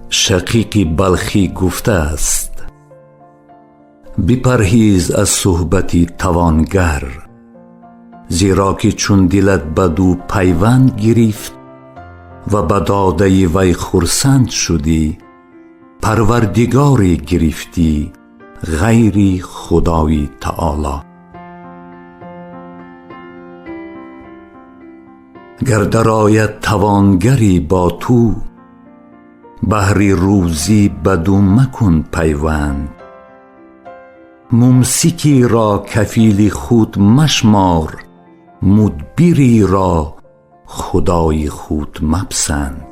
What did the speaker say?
شقیقی بلخی گفته است: بپرهیز از صحبتی توانگر، زیرا که چون دلت بدو پیوند گرفت و به داده وی خرسند شدی، پروردگاری گرفتی غیر خدای تعالی. گر درآید توانگری با تو، بهر روزی بدو مکن پیوند. ممسکی را کفیل خود مشمار، مدبری را خدای خود مپسند.